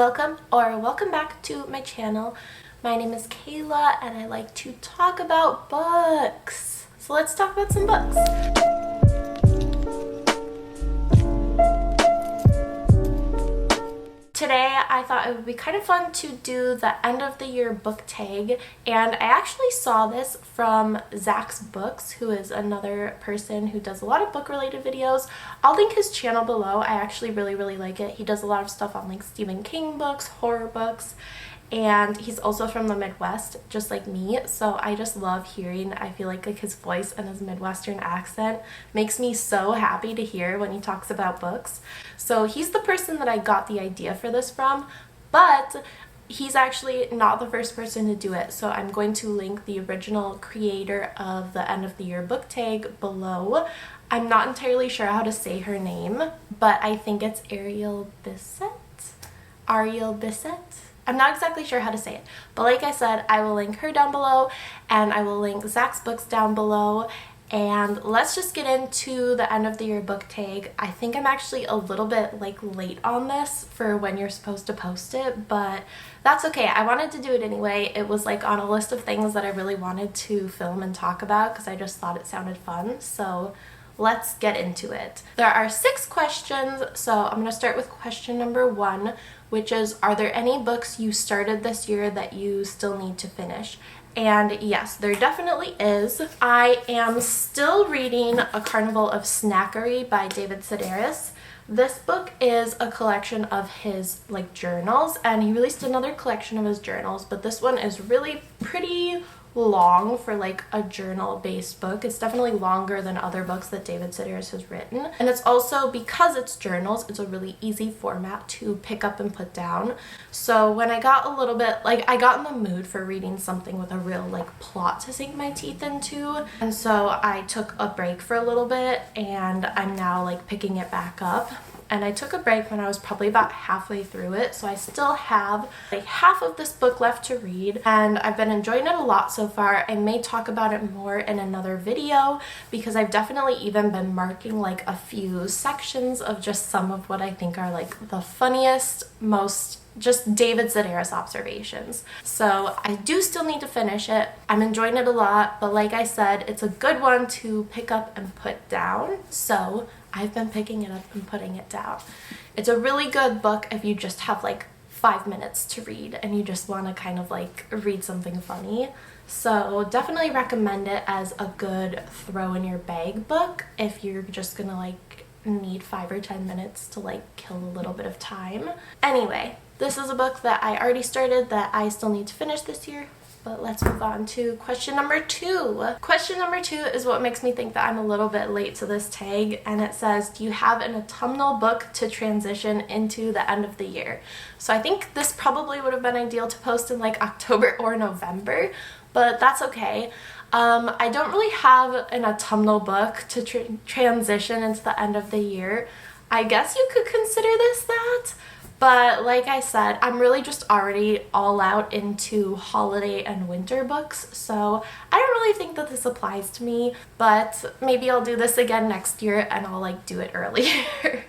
Welcome back to my channel. My name is Kayla and I like to talk about books. So let's talk about some books. Today I thought it would be kind of fun to do the end of the year book tag, and I actually saw this from Zacks Books, who is another person who does a lot of book related videos. I'll link his channel below. I actually really like it. He does a lot of stuff on like Stephen King books, horror books, and he's also from the Midwest just like me, so I just love hearing, I feel like his voice and his Midwestern accent makes me so happy to hear when he talks about books. So he's the person that I got the idea for this from, but he's actually not the first person to do it, so I'm going to link the original creator of the end of the year book tag below. I'm not entirely sure how to say her name, but I think it's Ariel Bissett? Ariel Bissett? I'm not exactly sure how to say it, but like I said, I will link her down below and I will link Zacks Books down below, and let's just get into the end of the year book tag. I think I'm actually a little bit like late on this for when you're supposed to post it, but that's okay. I wanted to do it anyway. It was like on a list of things that I really wanted to film and talk about because I just thought it sounded fun, so let's get into it. There are 6 questions, so I'm going to start with question number 1, which is, are there any books you started this year that you still need to finish? And yes, there definitely is. I am still reading A Carnival of Snackery by David Sedaris. This book is a collection of his like journals, and he released another collection of his journals, but this one is really pretty long for like a journal based book. It's definitely longer than other books that David Sedaris has written, and it's also, because it's journals, it's a really easy format to pick up and put down. So when I got a little bit like, I got in the mood for reading something with a real like plot to sink my teeth into, and so I took a break for a little bit and I'm now like picking it back up. And I took a break when I was probably about halfway through it, so I still have like half of this book left to read, and I've been enjoying it a lot so far. I may talk about it more in another video because I've definitely even been marking like a few sections of just some of what I think are like the funniest, most just David Sedaris observations. So I do still need to finish it. I'm enjoying it a lot, but like I said, it's a good one to pick up and put down. So I've been picking it up and putting it down. It's a really good book if you just have like 5 minutes to read and you just want to kind of like read something funny. So definitely recommend it as a good throw in your bag book if you're just gonna like need 5 or 10 minutes to like kill a little bit of time. Anyway, this is a book that I already started that I still need to finish this year. But let's move on to question number 2. Question number 2 is what makes me think that I'm a little bit late to this tag, and it says, do you have an autumnal book to transition into the end of the year? So I think this probably would have been ideal to post in like October or November, but that's okay. I don't really have an autumnal book to transition into the end of the year. I guess you could consider this that. But like I said, I'm really just already all out into holiday and winter books, so I don't really think that this applies to me, but maybe I'll do this again next year and I'll like do it earlier.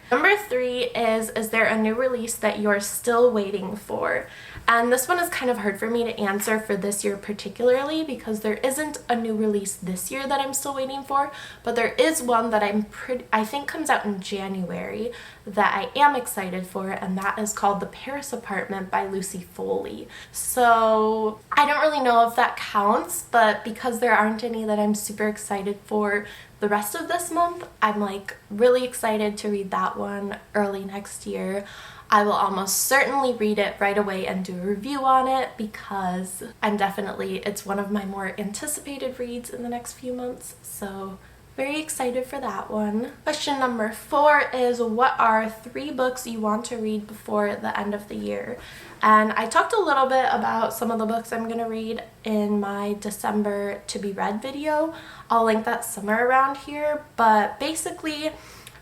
Number 3 is there a new release that you're still waiting for? And this one is kind of hard for me to answer for this year particularly because there isn't a new release this year that I'm still waiting for, but there is one that I think comes out in January that I am excited for, and that is called The Paris Apartment by Lucy Foley. So I don't really know if that counts, but because there aren't any that I'm super excited for the rest of this month, I'm like really excited to read that one early next year. I will almost certainly read it right away and do a review on it because it's one of my more anticipated reads in the next few months, so very excited for that one. Question number 4 is, what are 3 books you want to read before the end of the year? And I talked a little bit about some of the books I'm going to read in my December to be read video. I'll link that somewhere around here, but basically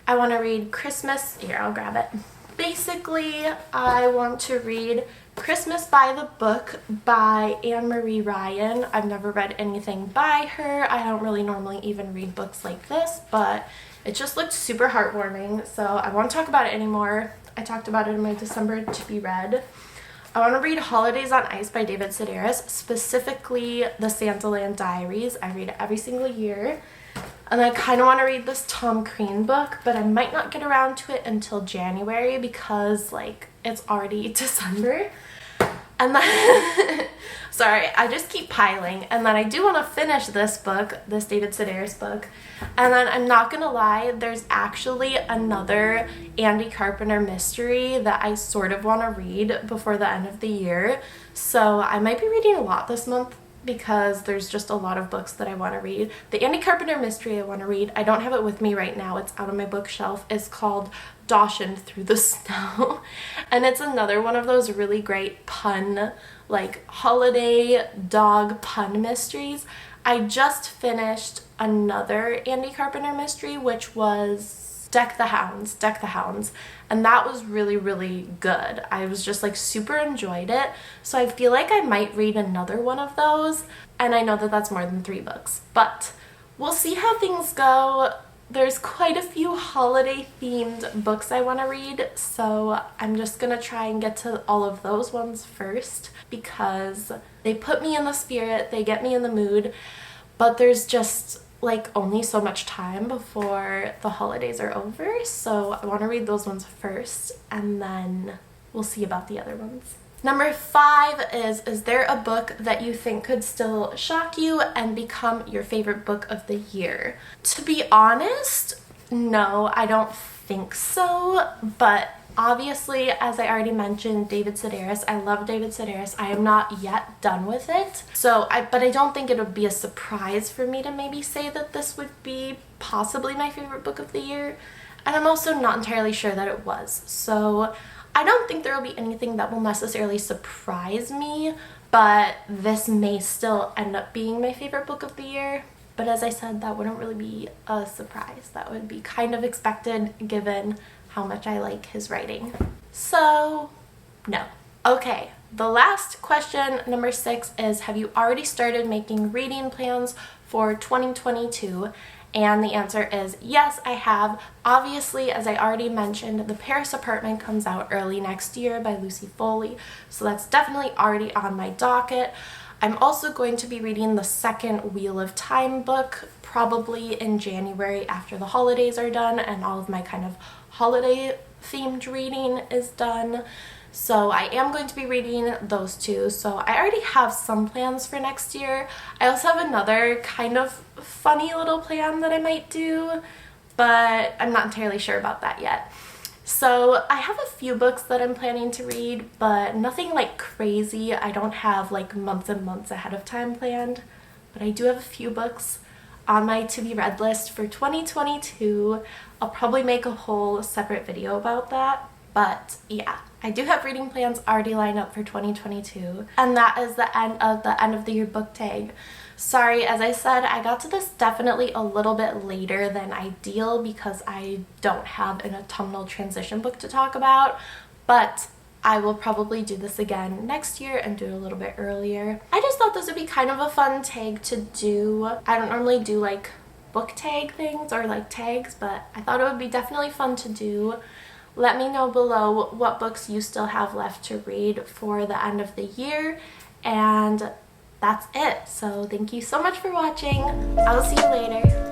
I want to read I'll grab it. Basically, I want to read Christmas by the Book by Anne Marie Ryan. I've never read anything by her. I don't really normally even read books like this, but it just looked super heartwarming, so I won't talk about it anymore. I talked about it in my December to be read. I want to read Holidays on Ice by David Sedaris, specifically the Santaland Diaries. I read it every single year. And I kind of want to read this Tom Crean book, but I might not get around to it until January because, like, it's already December. And then, sorry, I just keep piling. And then I do want to finish this book, this David Sedaris book. And then I'm not going to lie, there's actually another Andy Carpenter mystery that I sort of want to read before the end of the year. So I might be reading a lot this month because there's just a lot of books that I want to read. The Andy Carpenter mystery I want to read, I don't have it with me right now, it's out on my bookshelf, is called Dawson Through the Snow. And it's another one of those really great pun, like holiday dog pun mysteries. I just finished another Andy Carpenter mystery, which was Deck the Hounds, and that was really, really good. I was just like super enjoyed it, so I feel like I might read another one of those, and I know that that's more than 3 books, but we'll see how things go. There's quite a few holiday themed books I want to read, so I'm just gonna try and get to all of those ones first because they put me in the spirit, they get me in the mood, but there's just like only so much time before the holidays are over, so I want to read those ones first and then we'll see about the other ones. Number 5 is there a book that you think could still shock you and become your favorite book of the year? To be honest, no, I don't think so, but obviously, as I already mentioned, David Sedaris. I love David Sedaris. I am not yet done with it. But I don't think it would be a surprise for me to maybe say that this would be possibly my favorite book of the year. And I'm also not entirely sure that it was. So I don't think there will be anything that will necessarily surprise me, but this may still end up being my favorite book of the year. But as I said, that wouldn't really be a surprise. That would be kind of expected given how much I like his writing. So, no. Okay, the last question, number 6, is have you already started making reading plans for 2022? And the answer is yes, I have. Obviously, as I already mentioned, The Paris Apartment comes out early next year by Lucy Foley, so that's definitely already on my docket. I'm also going to be reading the second Wheel of Time book, probably in January after the holidays are done and all of my kind of holiday themed reading is done. So I am going to be reading those 2. So I already have some plans for next year. I also have another kind of funny little plan that I might do, but I'm not entirely sure about that yet. So I have a few books that I'm planning to read, but nothing like crazy. I don't have like months and months ahead of time planned, but I do have a few books on my to be read list for 2022. I'll probably make a whole separate video about that, but yeah, I do have reading plans already lined up for 2022, and that is the end of the year book tag. Sorry, as I said, I got to this definitely a little bit later than ideal because I don't have an autumnal transition book to talk about, but I will probably do this again next year and do it a little bit earlier. I just thought this would be kind of a fun tag to do. I don't normally do like book tag things or like tags, but I thought it would be definitely fun to do. Let me know below what books you still have left to read for the end of the year, and that's it. So thank you so much for watching. I will see you later.